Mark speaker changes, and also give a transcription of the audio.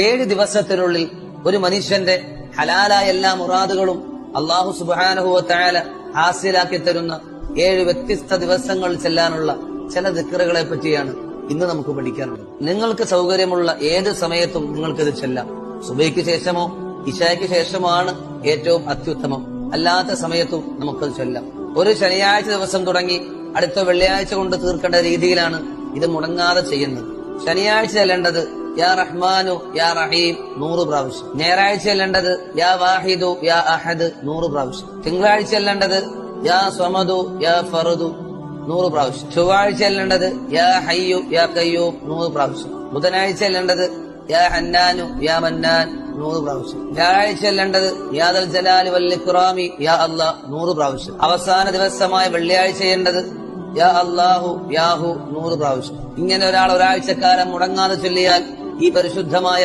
Speaker 1: 7 ദിവസത്തിനുള്ളിൽ ഒരു മനുഷ്യന്റെ ഹലാലായ എല്ലാ മുറാദുകളും അല്ലാഹു സുബ്ഹാനഹു വ തആല ഹാസിലാക്കി തരുന്ന 7 വ്യത്യസ്ത ദിവസങ്ങൾ ചെല്ലാനുള്ള ചില ദിക്റുകളെ പറ്റിയാണ് ഇന്ന് നമുക്ക് പഠിക്കാനുള്ളത്. നിങ്ങൾക്ക് സൗകര്യമുള്ള ഏത് സമയത്തും നിങ്ങൾക്കിത് ചെല്ലാം. സുബഹിക്ക് ശേഷമോ ഇശായ്ക്ക് ശേഷമോ ആണ് ഏറ്റവും അത്യുത്തമം. അല്ലാത്ത സമയത്തും നമുക്കത് ചൊല്ലാം. ഒരു ശനിയാഴ്ച ദിവസം തുടങ്ങി അടുത്ത വെള്ളിയാഴ്ച കൊണ്ട് തീർക്കേണ്ട രീതിയിലാണ് ഇത് മുടങ്ങാതെ ചെയ്യുന്നത്. ശനിയാഴ്ച ചെല്ലേണ്ടത് യാ റഹ്മാനു യാ റഹീം 100 പ്രാവശ്യം. ഞായറാഴ്ച ചെല്ലേണ്ടത് യാ വാഹിദു യാ അഹദ് 100 പ്രാവശ്യം. തിങ്കളാഴ്ച ചെല്ലേണ്ടത് യാ സ്വമദു യാ ഫർദു 100 പ്രാവശ്യം. ചൊവ്വാഴ്ച ചെല്ലേണ്ടത് യാ ഹയ്യു യാ ഖയ്യൂം 100 പ്രാവശ്യം. ബുധനാഴ്ച ചെല്ലേണ്ടത് യാ ഹന്നാനു യാ മന്നാൻ 100 പ്രാവശ്യം. വ്യാഴാഴ്ച ചെല്ലേണ്ടത് യാ ദൽ ജലാലി വൽ ഇക്റാമി യാ അല്ലാഹ് 100 പ്രാവശ്യം. അവസാന ദിവസമായ വെള്ളിയാഴ്ച ചെയ്യേണ്ടത് യാ അല്ലാഹു യാഹു 100 പ്രാവശ്യം. ഇങ്ങനെ ഒരാഴ്ചക്കാലം മുടങ്ങാതെ ചൊല്ലിയാൽ ഈ പരിശുദ്ധമായ